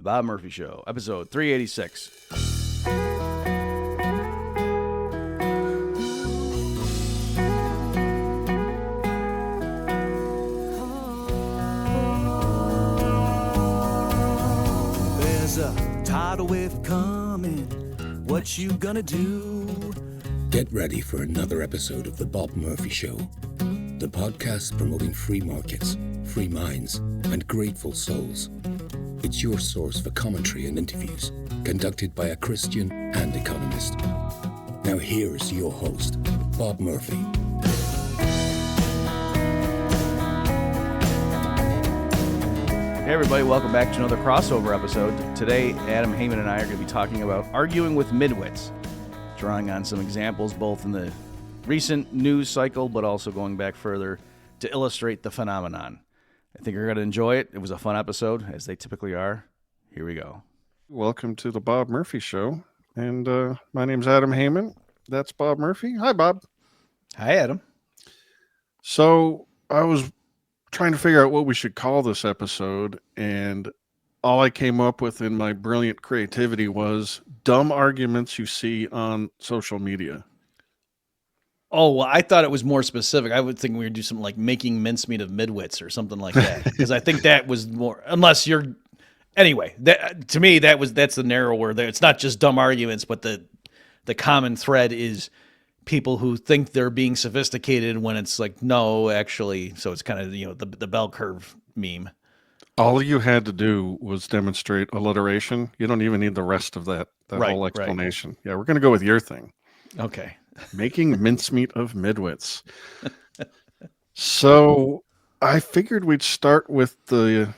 The Bob Murphy Show, episode 386. There's a tidal wave coming. What you gonna do? Get ready for another episode of The Bob Murphy Show, the podcast promoting free markets, free minds, and grateful souls. It's your source for commentary and interviews conducted by a Christian and economist. Now here's your host, Bob Murphy. Hey everybody, welcome back to another crossover episode. Today, Adam Heyman and I are going to be talking about arguing with midwits, drawing on some examples both in the recent news cycle, but also going back further to illustrate the phenomenon. I think you're going to enjoy it. It was a fun episode, as they typically are. Here we go. Welcome to the Bob Murphy Show. And my name's Adam Heyman. That's Bob Murphy. Hi, Bob. Hi, Adam. So I was trying to figure out what we should call this episode, and all I came up with in my brilliant creativity was dumb arguments you see on social media. Oh, well, I thought it was more specific. I would think we would do something like making mincemeat of midwits or something like that. Because I think that was more, unless you're, anyway, that, to me, that's the narrower there. It's not just dumb arguments, but the common thread is people who think they're being sophisticated when it's like, no, actually. So it's kind of, the bell curve meme. All you had to do was demonstrate alliteration. You don't even need the rest of that whole explanation. Right. Yeah, we're going to go with your thing. Okay. Making mincemeat of midwits. So I figured we'd start with the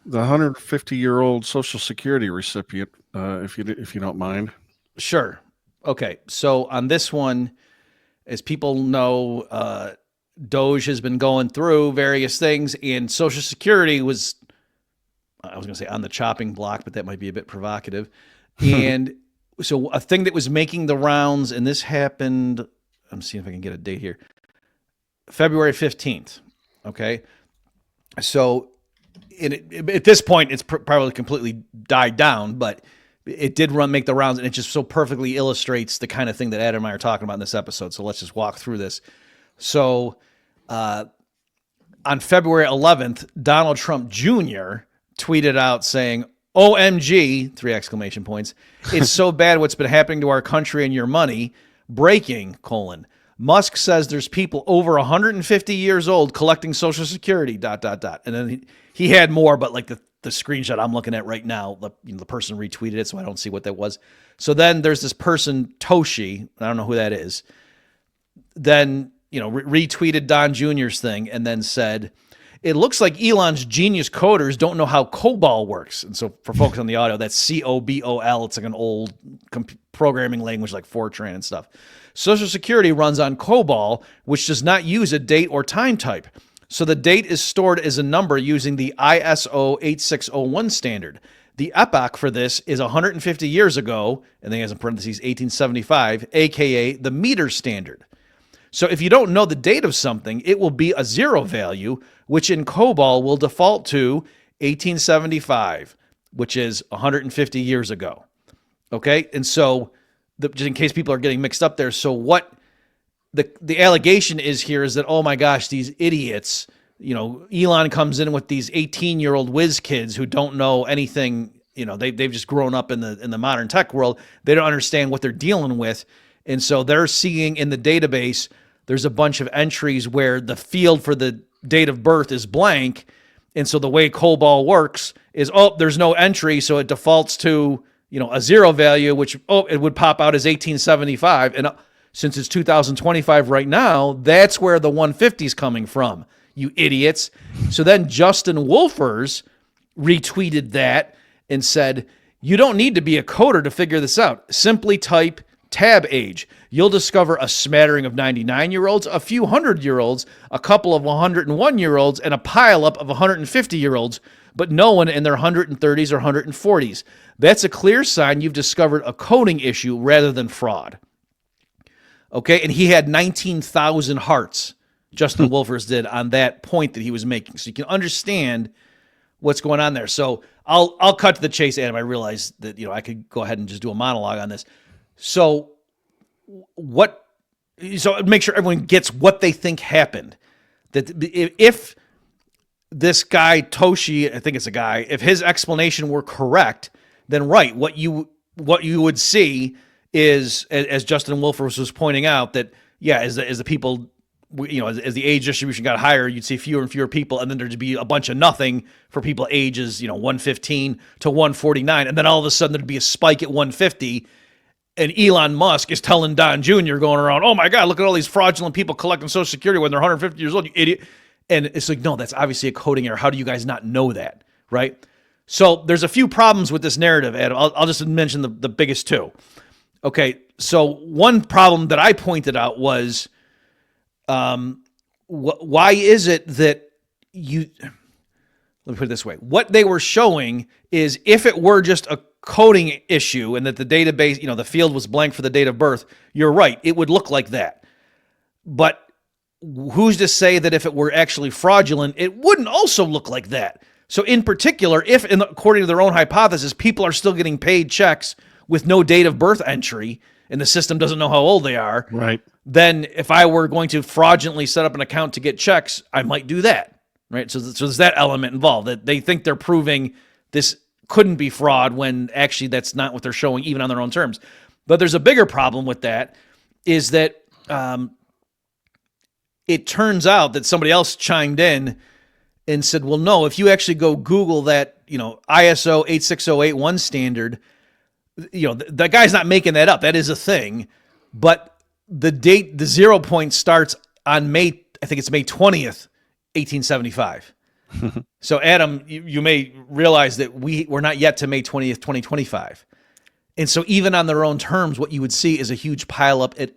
150-year-old Social Security recipient, if you don't mind. Sure. Okay. So on this one, as people know, Doge has been going through various things, and Social Security was, I was going to say on the chopping block, but that might be a bit provocative. And so a thing that was making the rounds, and this happened, I'm seeing if I can get a date here, February 15th, okay? So at this point, it's probably completely died down, but it did make the rounds, and it just so perfectly illustrates the kind of thing that Adam and I are talking about in this episode. So let's just walk through this. So on February 11th, Donald Trump Jr. tweeted out saying, OMG, 3 exclamation points. It's so bad what's been happening to our country and your money. Breaking, : Musk says there's people over 150 years old collecting Social Security, ... And then he had more, but like the screenshot I'm looking at right now, the person retweeted it, so I don't see what that was. So then there's this person, Toshi, I don't know who that is, then, retweeted Don Jr.'s thing and then said, it looks like Elon's genius coders don't know how COBOL works. And so for folks on the audio, that's COBOL. It's like an old programming language like Fortran and stuff. Social Security runs on COBOL, which does not use a date or time type. So the date is stored as a number using the ISO 8601 standard. The epoch for this is 150 years ago, and then he has in parentheses 1875, aka the meter standard. So if you don't know the date of something, it will be a zero value, which in COBOL will default to 1875, which is 150 years ago. Okay? And so, just in case people are getting mixed up there, so what the allegation is here is that, oh my gosh, these idiots, Elon comes in with these 18-year-old whiz kids who don't know anything, they've just grown up in the modern tech world. They don't understand what they're dealing with. And so they're seeing in the database, there's a bunch of entries where the field for the date of birth is blank. And so the way COBOL works is, there's no entry. So it defaults to, a zero value, which, it would pop out as 1875. And since it's 2025 right now, that's where the 150 is coming from, you idiots. So then Justin Wolfers retweeted that and said, you don't need to be a coder to figure this out. Simply type tab age. You'll discover a smattering of 99-year-olds, a few 100-year-olds, a couple of 101-year-olds, and a pileup of 150-year-olds, but no one in their 130s or 140s. That's a clear sign you've discovered a coding issue rather than fraud. Okay, and he had 19,000 hearts, Justin Wolfers did, on that point that he was making. So you can understand what's going on there. So I'll cut to the chase, Adam. I realize that I could go ahead and just do a monologue on this. So make sure everyone gets what they think happened. That if this guy Toshi, I think it's a guy, if his explanation were correct, then right, what you would see is, as Justin Wolfers was pointing out, that as the people, as the age distribution got higher, you'd see fewer and fewer people, and then there'd be a bunch of nothing for people ages 115 to 149, and then all of a sudden there'd be a spike at 150. And Elon Musk is telling Don Jr. going around, oh my God, look at all these fraudulent people collecting Social Security when they're 150 years old, you idiot. And it's like, no, that's obviously a coding error. How do you guys not know that, right? So there's a few problems with this narrative, Adam. I'll just mention the biggest two. Okay, so one problem that I pointed out was, why is it that let me put it this way. What they were showing is if it were just a coding issue and that the database, the field was blank for the date of birth, you're right. It would look like that. But who's to say that if it were actually fraudulent, it wouldn't also look like that? So in particular, if according to their own hypothesis, people are still getting paid checks with no date of birth entry and the system doesn't know how old they are, right? Then if I were going to fraudulently set up an account to get checks, I might do that, right? So there's that element involved, that they think they're proving this couldn't be fraud when actually that's not what they're showing even on their own terms. But there's a bigger problem with that, is that it turns out that somebody else chimed in and said, well, no, if you actually go Google that, ISO 86081 standard, that guy's not making that up. That is a thing. But the 0 point starts on I think it's May 20th, 1875. So, Adam, you may realize that we're not yet to May 20th, 2025. And so even on their own terms, what you would see is a huge pileup at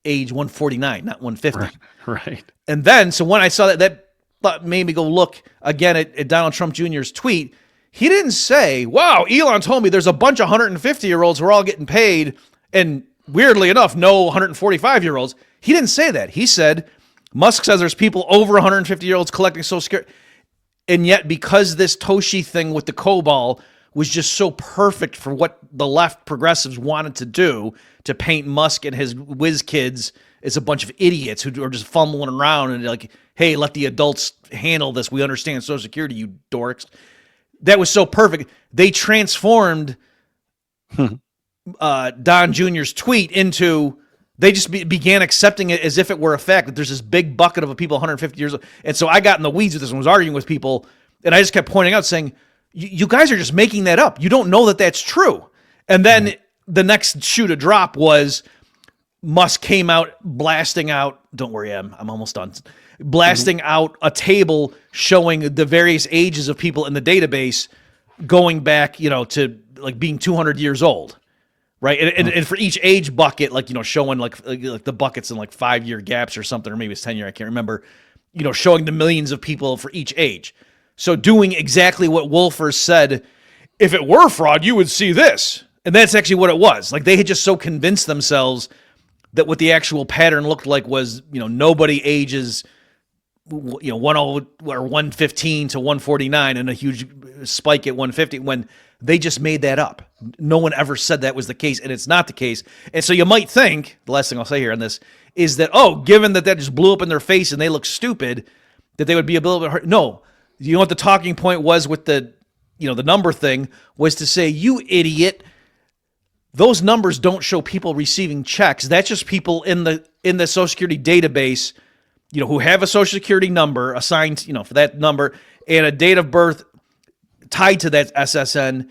age 149, not 150. Right. And then, so when I saw that made me go look again at Donald Trump Jr.'s tweet. He didn't say, wow, Elon told me there's a bunch of 150-year-olds who are all getting paid, and weirdly enough, no 145-year-olds. He didn't say that. He said, Musk says there's people over 150-year-olds collecting Social Security. And yet, because this Toshi thing with the COBOL was just so perfect for what the left progressives wanted to do, to paint Musk and his whiz kids as a bunch of idiots who are just fumbling around and like, hey, let the adults handle this. We understand Social Security, you dorks. That was so perfect. They transformed Don Jr.'s tweet into, they just began accepting it as if it were a fact, that there's this big bucket of people 150 years old. And so I got in the weeds with this and was arguing with people, and I just kept pointing out, saying, you guys are just making that up. You don't know that that's true. And then the next shoe to drop was Musk came out blasting out, don't worry, I'm almost done, blasting out a table showing the various ages of people in the database going back, to like being 200 years old. Right. And for each age bucket, like, showing like the buckets in like 5-year gaps or something, or maybe it's 10-year, I can't remember, showing the millions of people for each age. So doing exactly what Wolfers said, if it were fraud, you would see this. And that's actually what it was. Like, they had just so convinced themselves that what the actual pattern looked like was, nobody ages, 10 or 115 to 149 and a huge spike at 150, when they just made that up. No one ever said that was the case, and it's not the case. And so you might think, the last thing I'll say here on this is that, given that just blew up in their face and they look stupid, that they would be a little bit hurt. No, you know what the talking point was with the number thing, was to say, you idiot, those numbers don't show people receiving checks. That's just people in the Social Security database, who have a Social Security number assigned, for that number, and a date of birth tied to that SSN,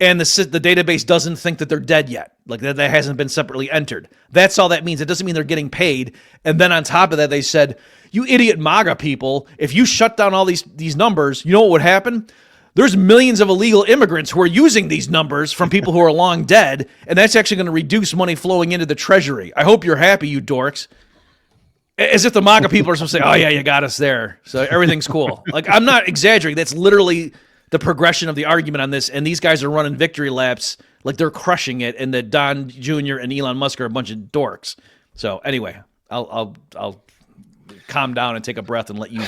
and the database doesn't think that they're dead yet, like that hasn't been separately entered. That's all that means. It doesn't mean they're getting paid. And then on top of that, they said, you idiot MAGA people, if you shut down all these numbers, you know what would happen? There's millions of illegal immigrants who are using these numbers from people who are long dead, and that's actually going to reduce money flowing into the treasury. I hope you're happy, you dorks. As if the MAGA people are supposed to say, oh yeah, you got us there, so everything's cool. Like, I'm not exaggerating. That's literally the progression of the argument on this, and these guys are running victory laps like they're crushing it, and that Don Jr. and Elon Musk are a bunch of dorks. So anyway, I'll calm down and take a breath and let you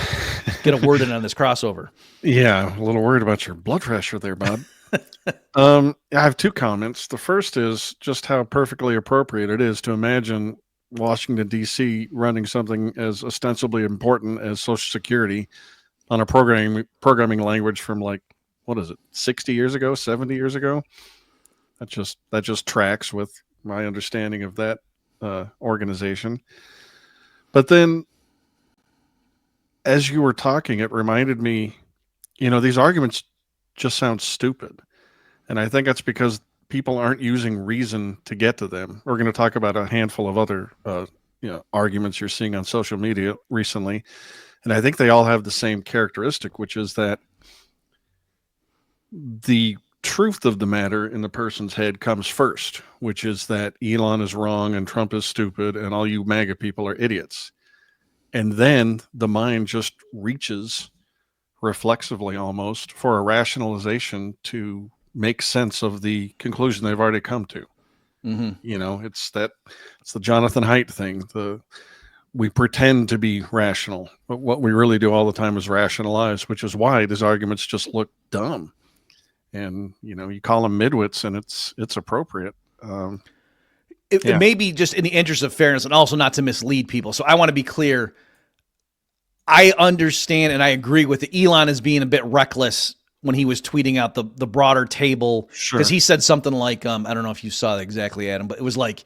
get a word in on this crossover. Yeah, a little worried about your blood pressure there, bud. I have two comments. The first is just how perfectly appropriate it is to imagine Washington, D.C. running something as ostensibly important as Social Security on a programming language from, like, what is it, 60 years ago, 70 years ago? That just tracks with my understanding of that organization. But then, as you were talking, it reminded me, these arguments just sound stupid. And I think that's because people aren't using reason to get to them. We're going to talk about a handful of other arguments you're seeing on social media recently. And I think they all have the same characteristic, which is that the truth of the matter in the person's head comes first, which is that Elon is wrong and Trump is stupid and all you MAGA people are idiots. And then the mind just reaches reflexively almost for a rationalization to make sense of the conclusion they've already come to. Mm-hmm. It's the Jonathan Haidt thing. We pretend to be rational, but what we really do all the time is rationalize, which is why these arguments just look dumb. And, you call them midwits and it's appropriate. It may be just in the interest of fairness and also not to mislead people. So I want to be clear. I understand and I agree with Elon as being a bit reckless when he was tweeting out the broader table. Because he said something like, I don't know if you saw that exactly, Adam, but it was like,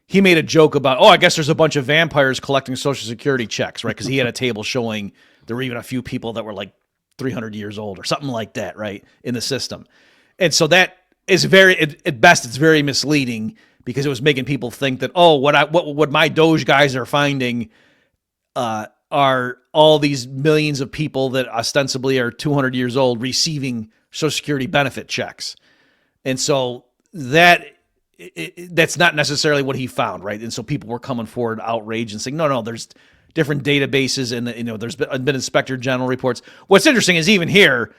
he made a joke about, I guess there's a bunch of vampires collecting Social Security checks, right? Because he had a table showing there were even a few people that were like 300 years old or something like that, right, in the system. And so that is at best, it's very misleading because it was making people think that, what my Doge guys are finding are all these millions of people that ostensibly are 200 years old receiving Social Security benefit checks. And so that's not necessarily what he found, right? And so people were coming forward outraged and saying, no, there's different databases and there's been Inspector General reports. What's interesting is even here,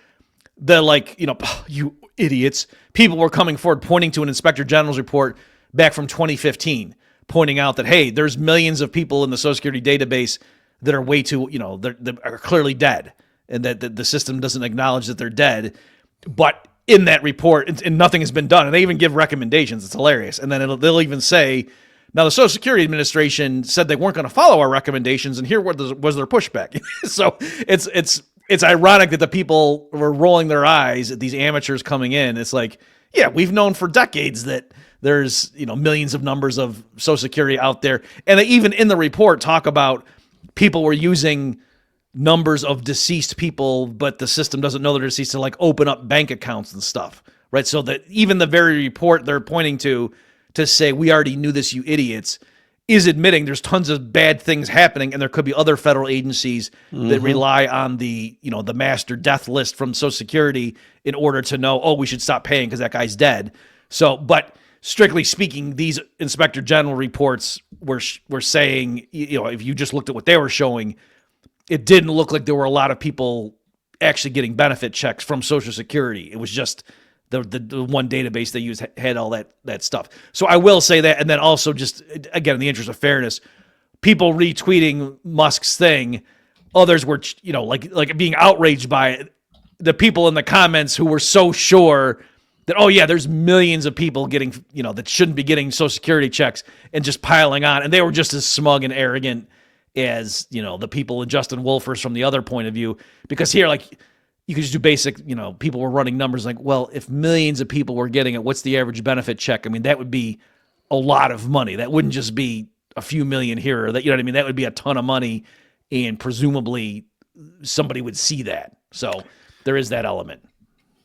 you idiots, people were coming forward pointing to an Inspector General's report back from 2015, pointing out that, hey, there's millions of people in the Social Security database that are way too, that are clearly dead, and that the system doesn't acknowledge that they're dead. But in that report, and nothing has been done, and they even give recommendations. It's hilarious. And then they'll even say, now the Social Security Administration said they weren't going to follow our recommendations, and here was their pushback. So it's ironic that the people were rolling their eyes at these amateurs coming in. It's like, yeah, we've known for decades that there's millions of numbers of Social Security out there, and they even in the report talk about people were using numbers of deceased people, but the system doesn't know they're deceased to like open up bank accounts and stuff, right? So that even the very report they're pointing to say, we already knew this, you idiots, is admitting there's tons of bad things happening, and there could be other federal agencies that rely on the master death list from Social Security in order to know, we should stop paying because that guy's dead. So, but strictly speaking, these Inspector General reports were saying, if you just looked at what they were showing, it didn't look like there were a lot of people actually getting benefit checks from Social Security. It was just the one database they used had all that stuff. So I will say that, and then also just, again, in the interest of fairness, people retweeting Musk's thing, others were, like being outraged by it. The people in the comments who were so sure that, there's millions of people getting, that shouldn't be getting Social Security checks and just piling on. And they were just as smug and arrogant as, the people in Justin Wolfers from the other point of view. Because here, like, you could just do basic, people were running numbers like, well, if millions of people were getting it, what's the average benefit check? I mean, that would be a lot of money. That wouldn't just be a few million here or that, you know what I mean? That would be a ton of money, and presumably somebody would see that. So there is that element.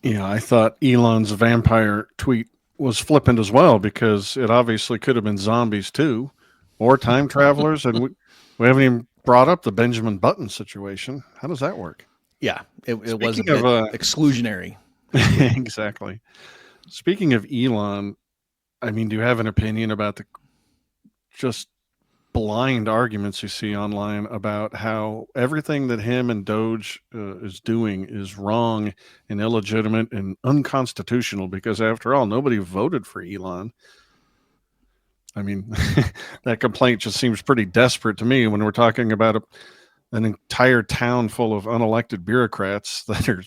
Yeah, I thought Elon's vampire tweet was flippant as well, because it obviously could have been zombies too, or time travelers, and we haven't even brought up the Benjamin Button situation. How does that work? Yeah, it was a bit exclusionary. Exactly. Speaking of Elon, I mean, do you have an opinion about the just blind arguments you see online about how everything that him and Doge is doing is wrong and illegitimate and unconstitutional? Because after all, nobody voted for Elon. I mean, that complaint just seems pretty desperate to me when we're talking about an entire town full of unelected bureaucrats that are,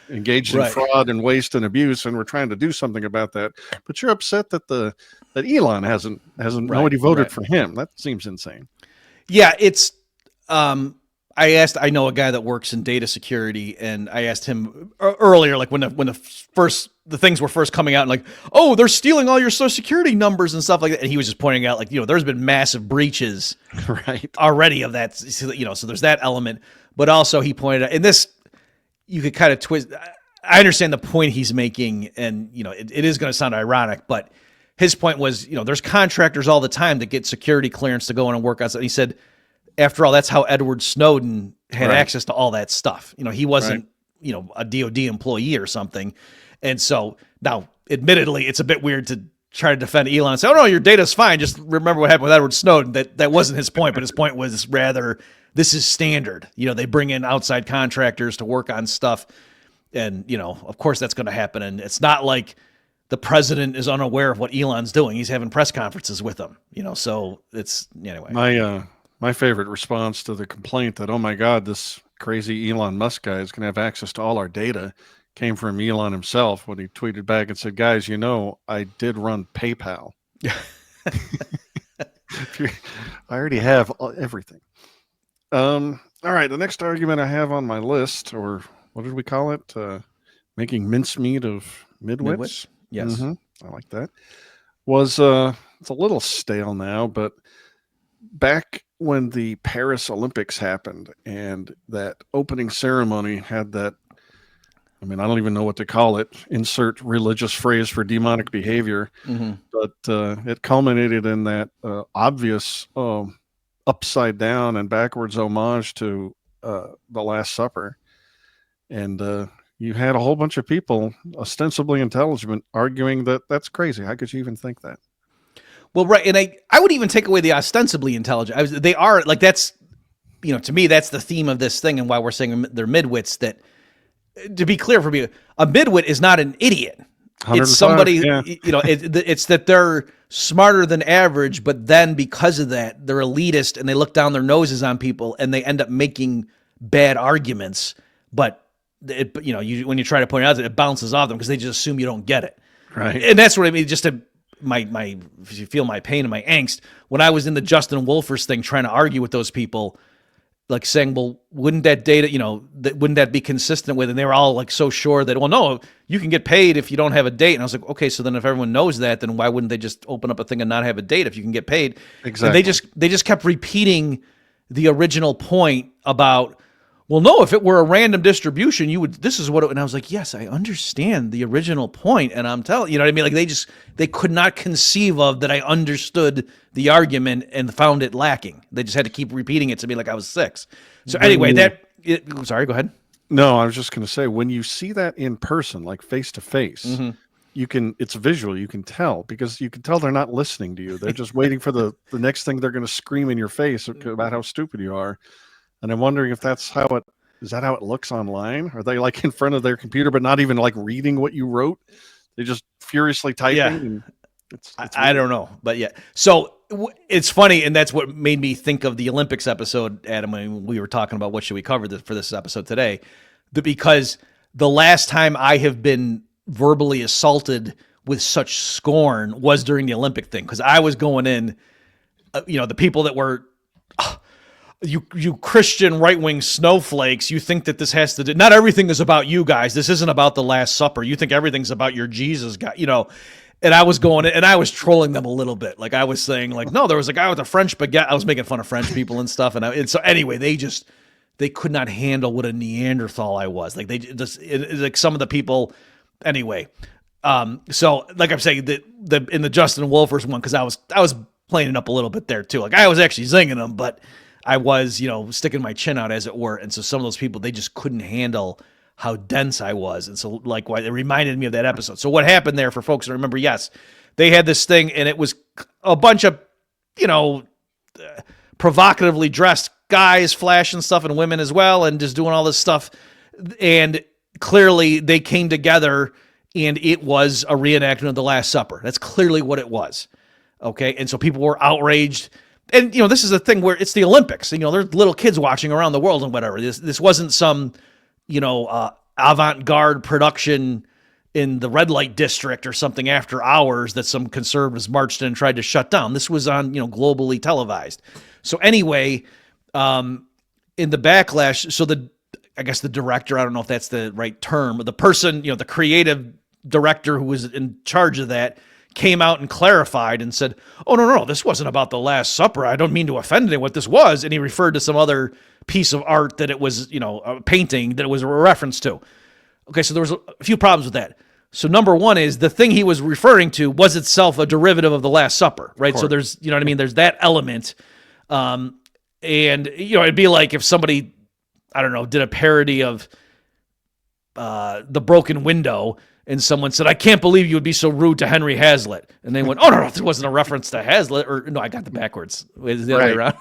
engaged in Right. fraud and waste and abuse, and we're trying to do something about that. But you're upset that that Elon hasn't nobody voted for him. That seems insane. Yeah, it's I know a guy that works in data security, and I asked him earlier, like when the things were first coming out, and like, oh, they're stealing all your social security numbers and stuff like that. And he was just pointing out, like, there's been massive breaches right already of that, so there's that element. But also he pointed out, and this, you could kind of twist. I understand the point he's making, and it is going to sound ironic, but his point was, there's contractors all the time that get security clearance to go in and work on something. He said, after all, that's how Edward Snowden had access to all that stuff. He wasn't, a DOD employee or something. And so now, admittedly, it's a bit weird to try to defend Elon and say, oh no, your data's fine. Just remember what happened with Edward Snowden. That wasn't his point, but his point was rather, this is standard. They bring in outside contractors to work on stuff. And, of course that's going to happen. And it's not like the president is unaware of what Elon's doing. He's having press conferences with him, so it's, anyway. My favorite response to the complaint that, oh my God, this crazy Elon Musk guy is going to have access to all our data came from Elon himself when he tweeted back and said, guys, I did run PayPal. I already have everything. All right. The next argument I have on my list, or what did we call it? Making mincemeat of midwits. Yes. I like that. Was it's a little stale now, but back when the Paris Olympics happened and that opening ceremony had that, I don't even know what to call it, insert religious phrase for demonic behavior, but it culminated in that obvious upside down and backwards homage to the Last Supper. And you had a whole bunch of people, ostensibly intelligent, arguing that that's crazy. How could you even think that? Well, right, and I would even take away the ostensibly intelligent. They are, like, that's, to me, that's the theme of this thing and why we're saying they're midwits. That, to be clear for me, a midwit is not an idiot. It's somebody, it's that they're smarter than average, but then because of that, they're elitist and they look down their noses on people and they end up making bad arguments. But, when you try to point it out, it bounces off them because they just assume you don't get it. Right. And that's what I mean, just to... if you feel my pain and my angst, when I was in the Justin Wolfers thing trying to argue with those people, like saying, well, wouldn't that data, wouldn't that be consistent with, and they were all like so sure that, well, no, you can get paid if you don't have a date. And I was like, okay, so then if everyone knows that, then why wouldn't they just open up a thing and not have a date if you can get paid? Exactly. And they just kept repeating the original point about, well, no, if it were a random distribution, this is what it, and I was like, yes, I understand the original point, and I'm telling, you know what I mean? Like they could not conceive of that I understood the argument and found it lacking. They just had to keep repeating it to me like I was 6. So anyway, sorry, go ahead. No, I was just going to say, when you see that in person, like face to face, it's visual, you can tell, because you can tell they're not listening to you. They're just waiting for the next thing they're going to scream in your face about how stupid you are. And I'm wondering if is that how it looks online? Are they like in front of their computer, but not even like reading what you wrote? They just furiously typing. Yeah. And it's I don't know, but yeah. So it's funny. And that's what made me think of the Olympics episode, Adam, when we were talking about what should we cover for this episode today, because the last time I have been verbally assaulted with such scorn was during the Olympic thing. Cause I was going in, the people that were, you Christian right-wing snowflakes, you think that this has to do, not everything is about you guys. This isn't about the Last Supper. You think everything's about your Jesus guy, and I was going, and I was trolling them a little bit. Like I was saying, like, no, there was a guy with a French baguette. I was making fun of French people and stuff. And so anyway, they could not handle what a Neanderthal I was. Like like some of the people, anyway. So like I'm saying, in the Justin Wolfers one, cause I was playing it up a little bit there too. Like I was actually zinging them, but I was, sticking my chin out, as it were. And so some of those people, they just couldn't handle how dense I was. And so likewise, it reminded me of that episode. So what happened there, for folks to remember, yes, they had this thing, and it was a bunch of, provocatively dressed guys flashing stuff, and women as well, and just doing all this stuff. And clearly they came together, and it was a reenactment of the Last Supper. That's clearly what it was. Okay. And so people were outraged. And, this is a thing where it's the Olympics. There's little kids watching around the world and whatever. This wasn't some, avant-garde production in the red light district or something after hours that some conservatives marched in and tried to shut down. This was on, globally televised. So anyway, in the backlash, so I guess the director, I don't know if that's the right term, but the person, the creative director who was in charge of that came out and clarified and said, oh, no, this wasn't about the Last Supper. I don't mean to offend anyone. What this was, and he referred to some other piece of art that it was, a painting that it was a reference to. Okay, so there was a few problems with that. So number one is the thing he was referring to was itself a derivative of the Last Supper, right? So there's, there's that element. And, it'd be like if somebody, I don't know, did a parody of The Broken Window, and someone said, I can't believe you would be so rude to Henry Hazlitt. And they went, oh, no, it wasn't a reference to Hazlitt. Or, no, I got the backwards. It was the other way around.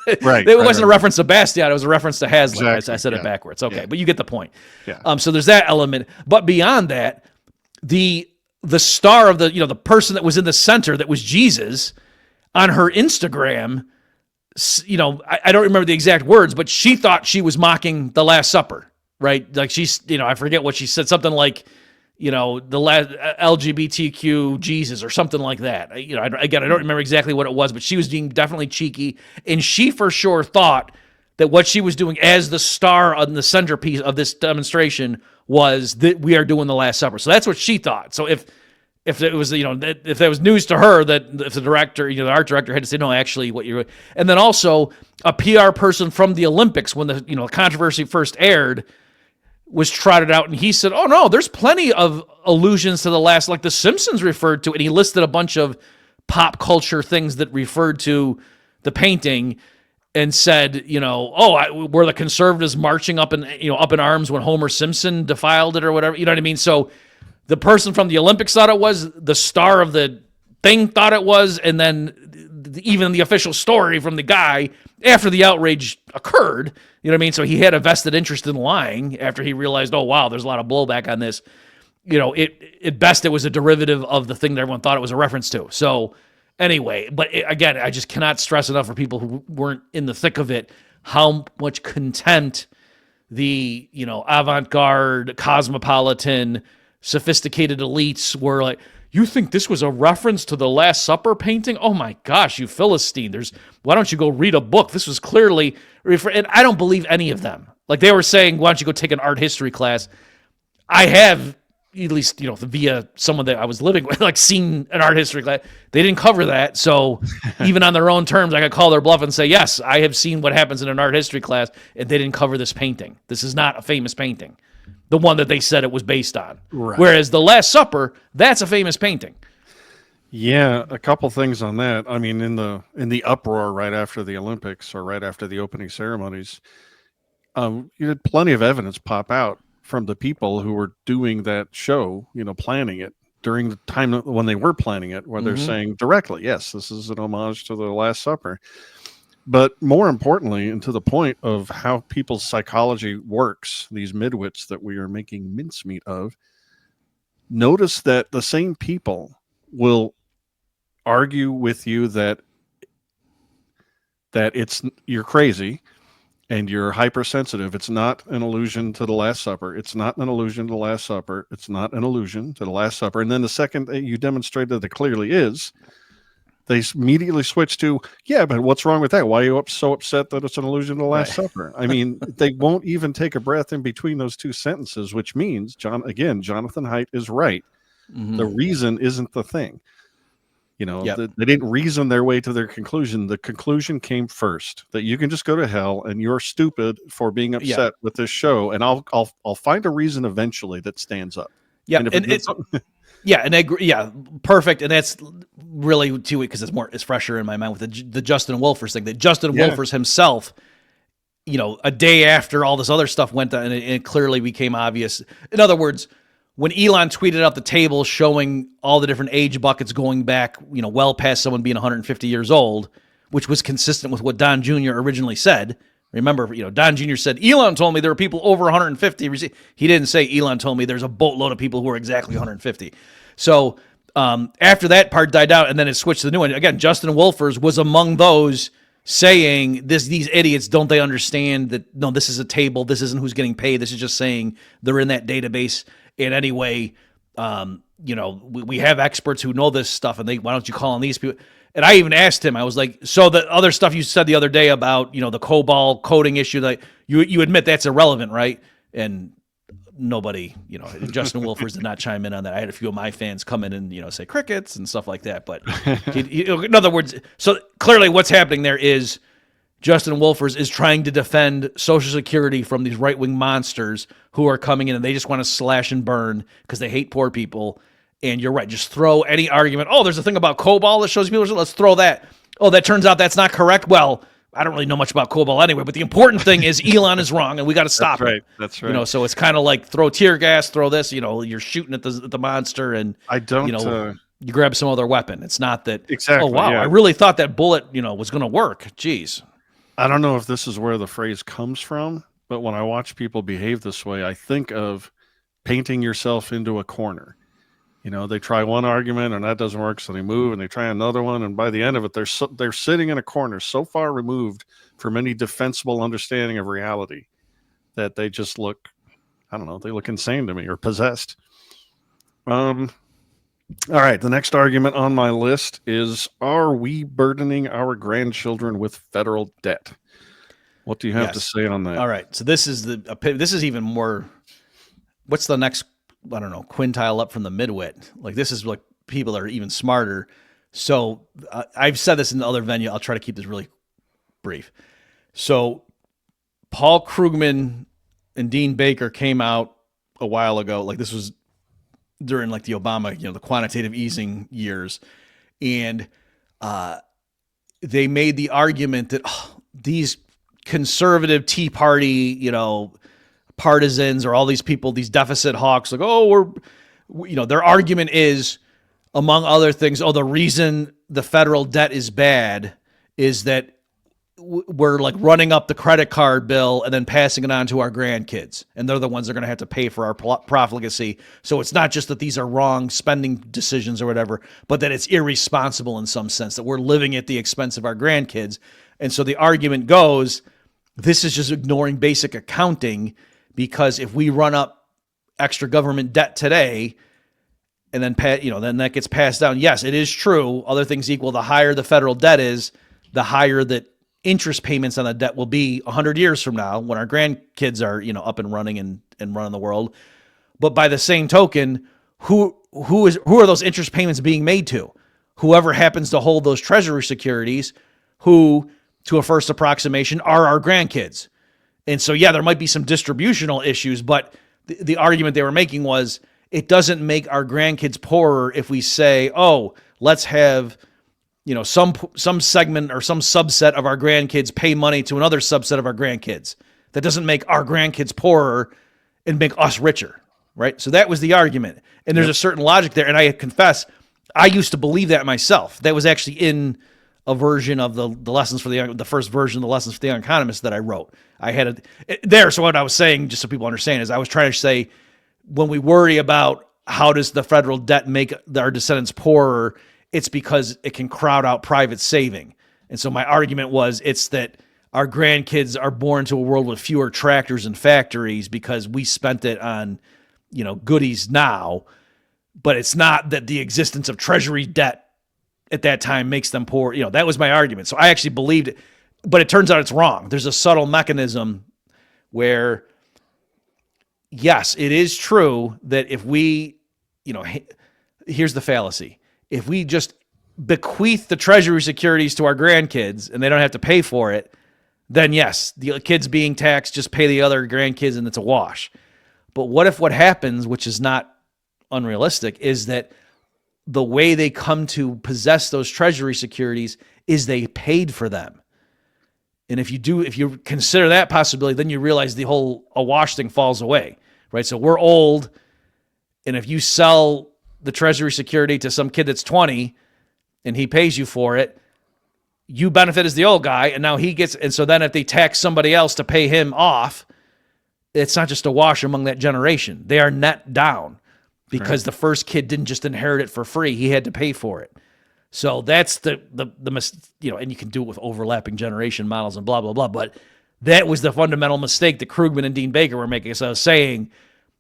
It wasn't a reference to Bastiat. It was a reference to Hazlitt. Exactly. I said it backwards. Okay, but you get the point. Yeah. So there's that element. But beyond that, the star of the person that was in the center, that was Jesus, on her Instagram, I don't remember the exact words, but she thought she was mocking the Last Supper, right? Like she's, I forget what she said, something like, the last LGBTQ Jesus or something like that. I don't remember exactly what it was, but she was being definitely cheeky, and she for sure thought that what she was doing as the star on the centerpiece of this demonstration was that we are doing the Last Supper. So that's what she thought. So if it was, if that was news to her, that if the director, the art director had to say, no, actually what you're, and then also a PR person from the Olympics, when the, controversy first aired, was trotted out, and he said, oh no, there's plenty of allusions to the last, like The Simpsons referred to, and he listed a bunch of pop culture things that referred to the painting, and said, were the conservatives marching up in arms when Homer Simpson defiled it or whatever, you know what I mean? So the person from the Olympics thought it was, the star of the thing thought it was, and then even the official story from the guy after the outrage occurred, you know what I mean? So he had a vested interest in lying after he realized, oh wow, there's a lot of blowback on this. At best it was a derivative of the thing that everyone thought it was a reference to. So anyway, but again, I just cannot stress enough for people who weren't in the thick of it how much contempt the avant-garde, cosmopolitan, sophisticated elites were like, you think this was a reference to the Last Supper painting? Oh my gosh, you Philistine. Why don't you go read a book? This was clearly, and I don't believe any of them. Like they were saying, why don't you go take an art history class? I have, at least, via someone that I was living with, like seen an art history class. They didn't cover that. So even on their own terms, I could call their bluff and say, yes, I have seen what happens in an art history class, and they didn't cover this painting. This is not a famous painting. The one that they said it was based on. Right. Whereas the Last Supper, that's a famous painting. Yeah, a couple things on that. I mean, in the uproar right after the Olympics or right after the opening ceremonies, you had plenty of evidence pop out from the people who were doing that show, planning it during the time when they were planning it, where they're saying directly, yes, this is an homage to the Last Supper. But more importantly, and to the point of how people's psychology works, these midwits that we are making mincemeat of, notice that the same people will argue with you that you're crazy and you're hypersensitive. It's not an allusion to the Last Supper. It's not an allusion to the Last Supper. It's not an allusion to the Last Supper. And then the second that you demonstrate that it clearly is, they immediately switch to, yeah, but what's wrong with that? Why are you so upset that it's an allusion to the Last Supper? I mean, they won't even take a breath in between those two sentences, which means, Jonathan Haidt is right. The reason isn't the thing. They didn't reason their way to their conclusion. The conclusion came first, that you can just go to hell and you're stupid for being upset with this show. And I'll find a reason eventually that stands up. Yeah. And I agree. Yeah, perfect. And that's really too, because it's fresher in my mind with the Justin Wolfers thing. That Justin Wolfers himself, a day after all this other stuff went on, and it clearly became obvious. In other words, when Elon tweeted out the table showing all the different age buckets going back, well past someone being 150 years old, which was consistent with what Don Jr. originally said. Remember, Don Jr. said, Elon told me there are people over 150. He didn't say Elon told me there's a boatload of people who are exactly 150. So After that part died out, and then it switched to the new one. Again, Justin Wolfers was among those saying these idiots, don't they understand that, no, this is a table. This isn't who's getting paid. This is just saying they're in that database. And anyway, we have experts who know this stuff, and why don't you call on these people? And I even asked him, I was like, so the other stuff you said the other day about, the COBOL coding issue, that you admit that's irrelevant, right? And nobody, Justin Wolfers did not chime in on that. I had a few of my fans come in and, say crickets and stuff like that. But in other words, so clearly what's happening there is Justin Wolfers is trying to defend Social Security from these right-wing monsters who are coming in and they just want to slash and burn because they hate poor people. And you're right, just throw any argument. Oh, there's a thing about COBOL that shows people, let's throw that. Oh, that turns out that's not correct. Well, I don't really know much about COBOL anyway, but the important thing is Elon is wrong and we got to stop it. That's right. So it's kind of like throw tear gas, throw this, you're shooting at the monster and I don't you grab some other weapon. It's not that exactly. Oh wow, yeah. I really thought that bullet, was going to work. Jeez. I don't know if this is where the phrase comes from, but when I watch people behave this way, I think of painting yourself into a corner. They try one argument and that doesn't work, so they move and they try another one, and by the end of it, they're sitting in a corner so far removed from any defensible understanding of reality that they just look, I don't know, they look insane to me or possessed. All right, the next argument on my list is: are we burdening our grandchildren with federal debt? What do you have to say on that? All right, so this is even more. What's the next? I don't know, quintile up from the midwit. Like this is like people that are even smarter. So I've said this in the other venue. I'll try to keep this really brief. So Paul Krugman and Dean Baker came out a while ago. Like this was during like the Obama, the quantitative easing years. And they made the argument that these conservative Tea Party, partisans or all these people, these deficit hawks, like, their argument is, among other things, the reason the federal debt is bad is that we're like running up the credit card bill and then passing it on to our grandkids. And they're the ones that are going to have to pay for our profligacy. So it's not just that these are wrong spending decisions or whatever, but that it's irresponsible in some sense, that we're living at the expense of our grandkids. And so the argument goes, this is just ignoring basic accounting, because if we run up extra government debt today and then then that gets passed down. Yes, it is true. Other things equal, the higher the federal debt is, the higher that interest payments on the debt will be 100 years from now when our grandkids are, up and running and running the world. But by the same token, who are those interest payments being made to? Whoever happens to hold those treasury securities, who, to a first approximation, are our grandkids. And so, yeah, there might be some distributional issues, but the argument they were making was it doesn't make our grandkids poorer if we say, let's have, some segment or some subset of our grandkids pay money to another subset of our grandkids. That doesn't make our grandkids poorer and make us richer, right? So that was the argument. And there's a certain logic there. And I confess, I used to believe that myself. That was actually in a version of the lessons for the first version of the lessons for the young economist that I wrote. I had it there. So what I was saying, just so people understand, is I was trying to say, when we worry about how does the federal debt make our descendants poorer, it's because it can crowd out private saving. And so my argument was, it's that our grandkids are born to a world with fewer tractors and factories because we spent it on, goodies now, but it's not that the existence of treasury debt at that time makes them poor. That was my argument. So I actually believed it, but it turns out it's wrong. There's a subtle mechanism where, yes, it is true that if we, here's the fallacy. If we just bequeath the treasury securities to our grandkids and they don't have to pay for it, then yes, the kids being taxed just pay the other grandkids and it's a wash. But what if what happens, which is not unrealistic, is that the way they come to possess those treasury securities is they paid for them. And if you consider that possibility, then you realize the whole awash thing falls away, right? So we're old, and if you sell the treasury security to some kid that's 20 and he pays you for it, you benefit as the old guy, and now he gets, and so then if they tax somebody else to pay him off, it's not just a wash among that generation. They are net down. because the first kid didn't just inherit it for free. He had to pay for it. So that's the and you can do it with overlapping generation models and blah, blah, blah. But that was the fundamental mistake that Krugman and Dean Baker were making. So I was saying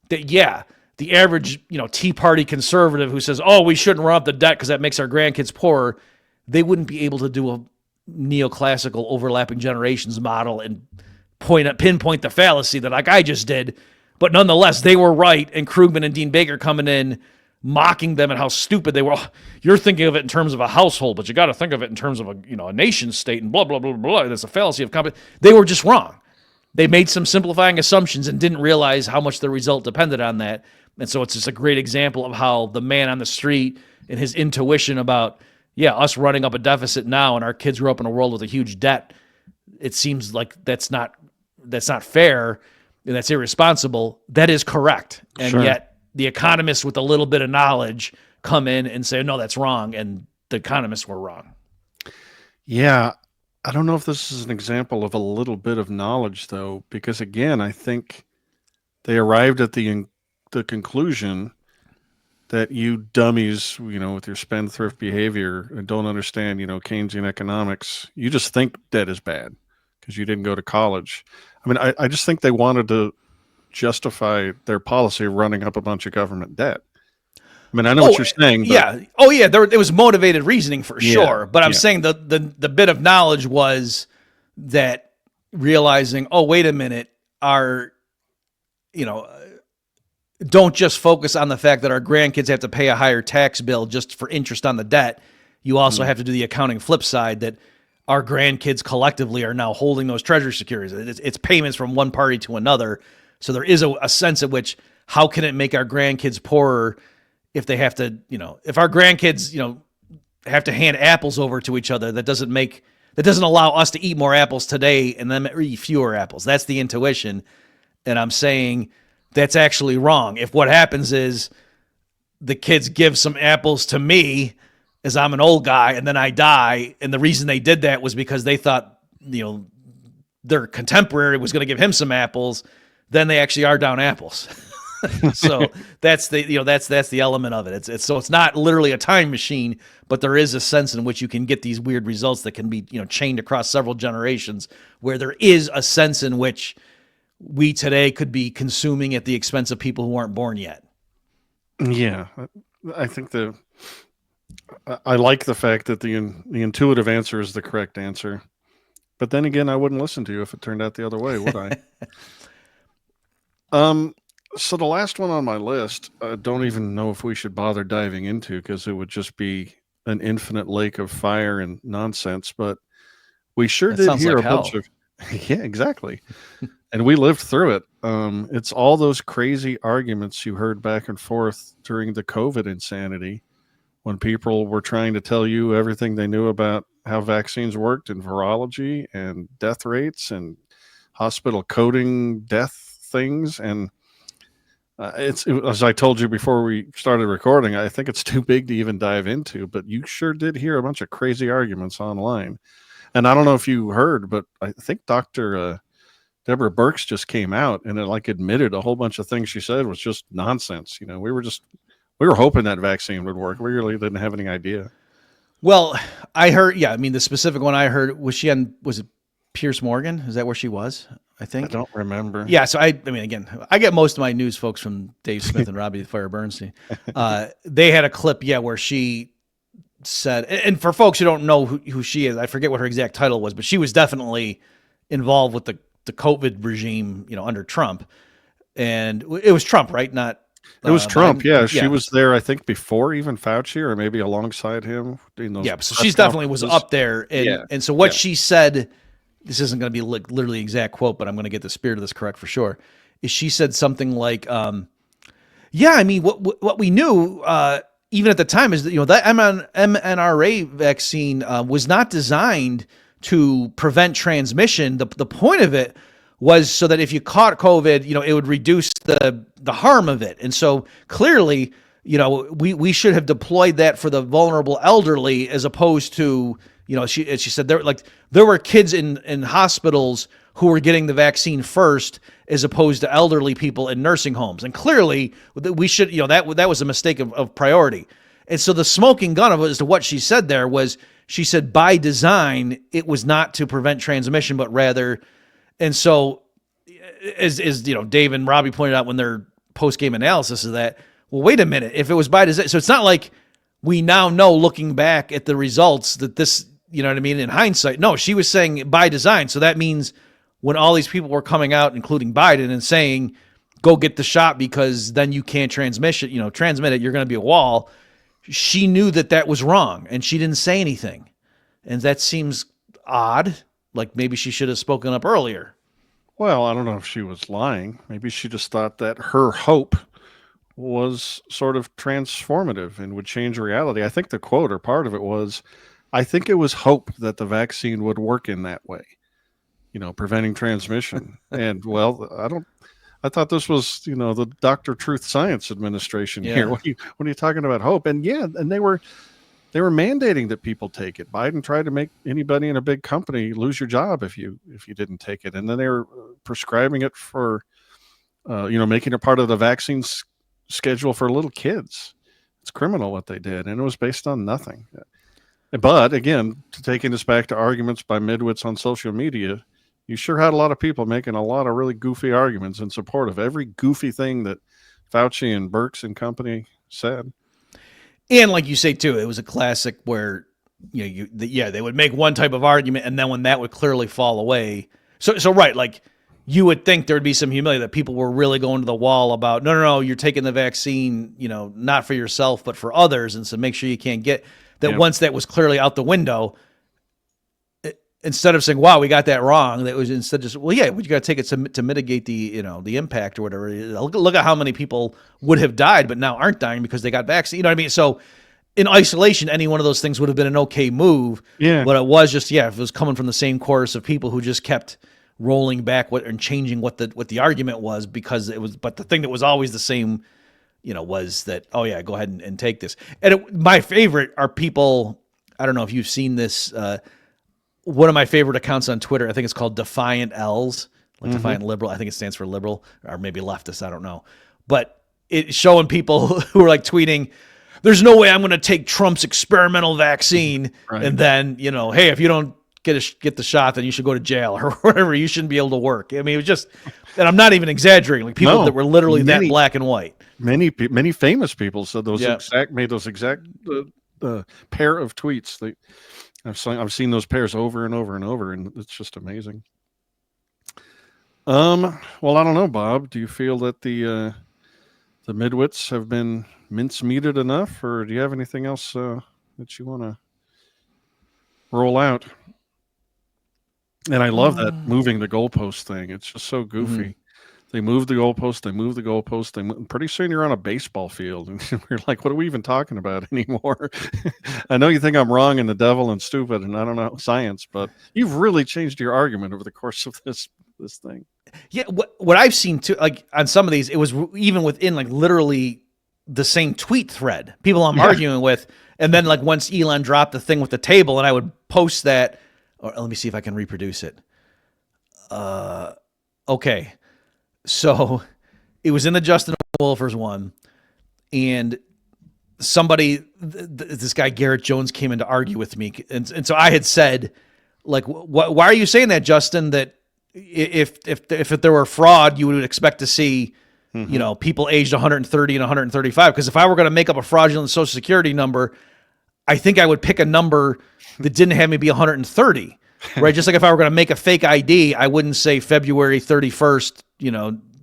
that, the average, Tea Party conservative who says, oh, we shouldn't run up the debt because that makes our grandkids poorer, they wouldn't be able to do a neoclassical overlapping generations model and pinpoint the fallacy that like I just did. But nonetheless, they were right. And Krugman and Dean Baker coming in, mocking them and how stupid they were. Oh, you're thinking of it in terms of a household, but you got to think of it in terms of a nation state and blah, blah, blah, blah. That's a fallacy of competence. They were just wrong. They made some simplifying assumptions and didn't realize how much the result depended on that. And so it's just a great example of how the man on the street and his intuition about, us running up a deficit now and our kids grew up in a world with a huge debt. It seems like that's not fair and that's irresponsible. That is correct. And yet the economists with a little bit of knowledge come in and say, no, that's wrong. And the economists were wrong. Yeah. I don't know if this is an example of a little bit of knowledge, though, because, again, I think they arrived at the conclusion that you dummies, with your spendthrift behavior and don't understand, Keynesian economics, you just think debt is bad because you didn't go to college. I mean, I just think they wanted to justify their policy of running up a bunch of government debt. I mean, I know what you're saying. But... It was motivated reasoning for sure. But I'm saying the bit of knowledge was that realizing, oh, wait a minute, don't just focus on the fact that our grandkids have to pay a higher tax bill just for interest on the debt. You also have to do the accounting flip side that our grandkids collectively are now holding those treasury securities. It's payments from one party to another. So there is a sense at which, how can it make our grandkids poorer if they have to, if our grandkids, have to hand apples over to each other, that doesn't allow us to eat more apples today and then eat fewer apples. That's the intuition. And I'm saying that's actually wrong. If what happens is the kids give some apples to me as I'm an old guy and then I die, and the reason they did that was because they thought, their contemporary was going to give him some apples, then they actually are down apples. So that's the element of it. It's not literally a time machine, but there is a sense in which you can get these weird results that can be, chained across several generations, where there is a sense in which we today could be consuming at the expense of people who aren't born yet. Yeah, I think I like the fact that the intuitive answer is the correct answer. But then again, I wouldn't listen to you if it turned out the other way, would I? So the last one on my list, I don't even know if we should bother diving into, because it would just be an infinite lake of fire and nonsense. But we sure did hear a bunch of... Yeah, exactly. And we lived through it. It's all those crazy arguments you heard back and forth during the COVID insanity, when people were trying to tell you everything they knew about how vaccines worked and virology and death rates and hospital coding death things. And as I told you before we started recording, I think it's too big to even dive into, but you sure did hear a bunch of crazy arguments online. And I don't know if you heard, but I think Dr. Deborah Birx just came out and admitted a whole bunch of things she said was just nonsense. We were hoping that vaccine would work. We really didn't have any idea. Well, I heard, the specific one I heard, was it Piers Morgan? Is that where she was? I think. I don't remember. Yeah. So I get most of my news folks from Dave Smith and Robbie the Fire Bernstein. They had a clip, where she said, and for folks who don't know who she is, I forget what her exact title was, but she was definitely involved with the COVID regime, under Trump. And it was Trump, right? It was Trump. Biden. Yeah. She was there, I think, before even Fauci, or maybe alongside him. So she definitely was up there. And so what she said, this isn't going to be literally exact quote, but I'm going to get the spirit of this correct for sure, is she said something like, what we knew, even at the time, is that, that mRNA vaccine was not designed to prevent transmission. The point of it was so that if you caught COVID, it would reduce the harm of it. And so clearly, we should have deployed that for the vulnerable elderly, as opposed to, she said there were kids in hospitals who were getting the vaccine first as opposed to elderly people in nursing homes. And clearly we should, that was a mistake of priority. And so the smoking gun of it as to what she said there was, she said by design, it was not to prevent transmission, but rather, and so as Dave and Robbie pointed out when their post-game analysis of that, well, wait a minute, if it was by design, so it's not like we now know looking back at the results that this, you know what I mean, in hindsight. No, she was saying by design. So that means when all these people were coming out, including Biden, and saying, go get the shot because then you can't transmit it, you're going to be a wall. She knew that was wrong and she didn't say anything. And that seems odd. Like maybe she should have spoken up earlier. Well, I don't know if she was lying. Maybe she just thought that her hope was sort of transformative and would change reality. I think the quote or part of it was, I think it was hope that the vaccine would work in that way, preventing transmission. And I thought this was, the Dr. Truth Science Administration here. What are you talking about hope? And and they were mandating that people take it. Biden tried to make anybody in a big company lose your job if you didn't take it. And then they were prescribing it for, making it part of the vaccine schedule for little kids. It's criminal what they did. And it was based on nothing. But again, taking this back to arguments by midwits on social media, you sure had a lot of people making a lot of really goofy arguments in support of every goofy thing that Fauci and Birx and company said. And like you say, too, it was a classic where, they would make one type of argument and then when that would clearly fall away. So right, like you would think there would be some humility that people were really going to the wall about, no, you're taking the vaccine, not for yourself, but for others. And so make sure you can't get that. Once that was clearly out the window, instead of saying, wow, we got that wrong, that was instead just, well, yeah, you got to take it to mitigate the, the impact or whatever. Look at how many people would have died, but now aren't dying because they got vaccine. You know what I mean? So in isolation, any one of those things would have been an okay move. Yeah. But it was just, if it was coming from the same chorus of people who just kept rolling back and changing what the argument was, because it was, but the thing that was always the same, was that, oh yeah, go ahead and take this. And my favorite are people, I don't know if you've seen this, one of my favorite accounts on Twitter, I think it's called Defiant L's, like Defiant Liberal. I think it stands for liberal or maybe leftist. I don't know. But it's showing people who are like tweeting, there's no way I'm going to take Trump's experimental vaccine. Right. And then, hey, if you don't get the shot, then you should go to jail or whatever. You shouldn't be able to work. I mean, it was just, and I'm not even exaggerating, like people that were literally that black and white. Many famous people said made those exact pair of tweets. I've seen those pairs over and over and over, and it's just amazing. Well, I don't know, Bob. Do you feel that the midwits have been mincemeated enough, or do you have anything else that you want to roll out? And I love that moving the goalpost thing. It's just so goofy. Mm-hmm. They move the goalpost. Pretty soon you're on a baseball field. And we're like, what are we even talking about anymore? I know you think I'm wrong and the devil and stupid and I don't know science, but you've really changed your argument over the course of this thing. Yeah, what I've seen too, like on some of these, it was even within like literally the same tweet thread. People I'm arguing with, and then like once Elon dropped the thing with the table, and I would post that. Or let me see if I can reproduce it. Okay. So it was in the Justin Wolfers one, and somebody, this guy Garrett Jones, came in to argue with me, and so I had said, like, why are you saying that, Justin? That if there were fraud, you would expect to see, people aged 130 and 135. Because if I were going to make up a fraudulent Social Security number, I think I would pick a number that didn't have me be 130. Right, just like if I were going to make a fake ID, I wouldn't say February 31st,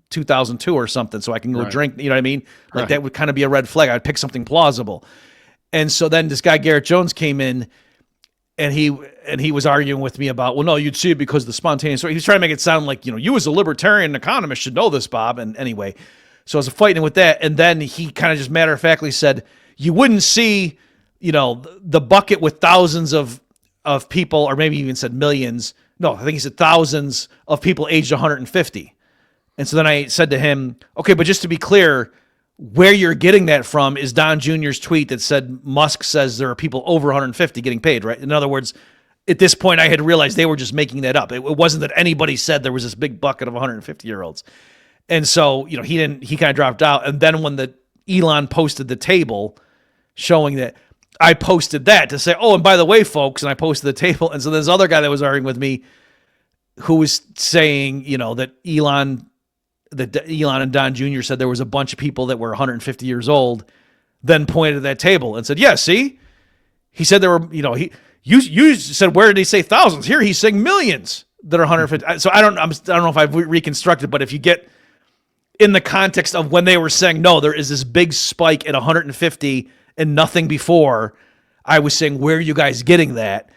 2002 or something, so I can go drink. You know what I mean? Like that would kind of be a red flag. I'd pick something plausible. And so then this guy Garrett Jones came in, and he was arguing with me about, well, no, you'd see it because of the spontaneous. He was trying to make it sound like you as a libertarian economist should know this, Bob. And anyway, so I was fighting with that, and then he kind of just matter of factly said, you wouldn't see, the bucket with thousands of people, or maybe even said millions. No, I think he said thousands of people aged 150. And so then I said to him, okay, but just to be clear, where you're getting that from is Don Jr.'s tweet that said Musk says there are people over 150 getting paid, right? In other words, at this point, I had realized they were just making that up. It wasn't that anybody said there was this big bucket of 150-year-olds. And so, he kind of dropped out. And then when Elon posted the table showing that, I posted that to say, oh, and by the way, folks, and I posted the table. And so this other guy that was arguing with me who was saying, that Elon and Don Jr. said there was a bunch of people that were 150 years old, then pointed at that table and said, yeah, see? He said there were, you said, where did he say thousands? Here he's saying millions that are 150. So I don't know if I've reconstructed, but if you get in the context of when they were saying, no, there is this big spike at 150 and nothing before, I was saying, where are you guys getting that?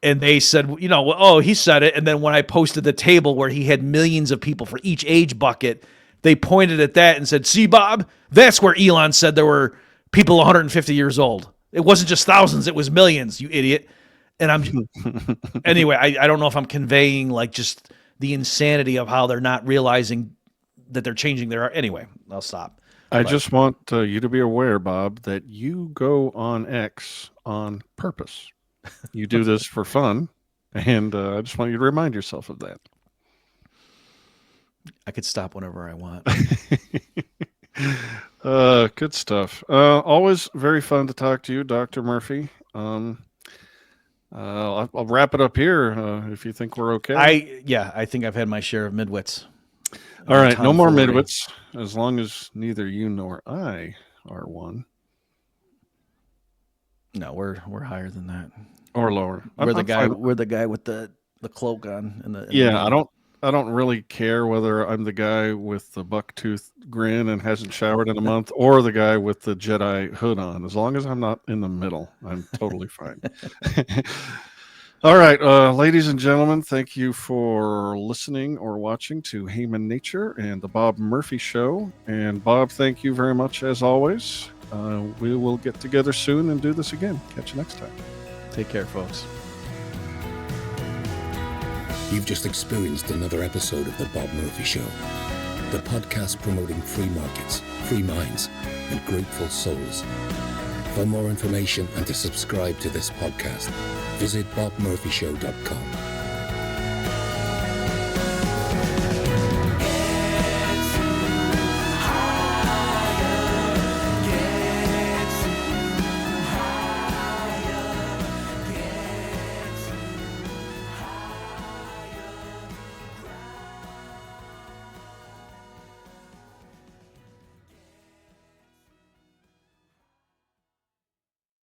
And they said, oh, he said it. And then when I posted the table where he had millions of people for each age bucket, they pointed at that and said, see, Bob, that's where Elon said there were people 150 years old. It wasn't just thousands, it was millions, you idiot. And anyway, I don't know if I'm conveying like just the insanity of how they're not realizing that they're changing anyway, I'll stop. I just want you to be aware, Bob, that you go on X on purpose. You do this for fun, and I just want you to remind yourself of that. I could stop whenever I want. Good stuff. Always very fun to talk to you, Dr. Murphy. I'll wrap it up here if you think we're okay. I think I've had my share of midwits. All right, no more midwits, as long as neither you nor I are one. No, we're higher than that. Or lower. We're the guy with the cloak on. I don't really care whether I'm the guy with the bucktooth grin and hasn't showered in a month, or the guy with the Jedi hood on. As long as I'm not in the middle, I'm totally fine. All right, ladies and gentlemen, thank you for listening or watching to Heyman Nature and the Bob Murphy Show. And Bob, thank you very much as always. We will get together soon and do this again. Catch you next time. Take care, folks. You've just experienced another episode of the Bob Murphy Show, the podcast promoting free markets, free minds, and grateful souls. For more information and to subscribe to this podcast, visit bobmurphyshow.com.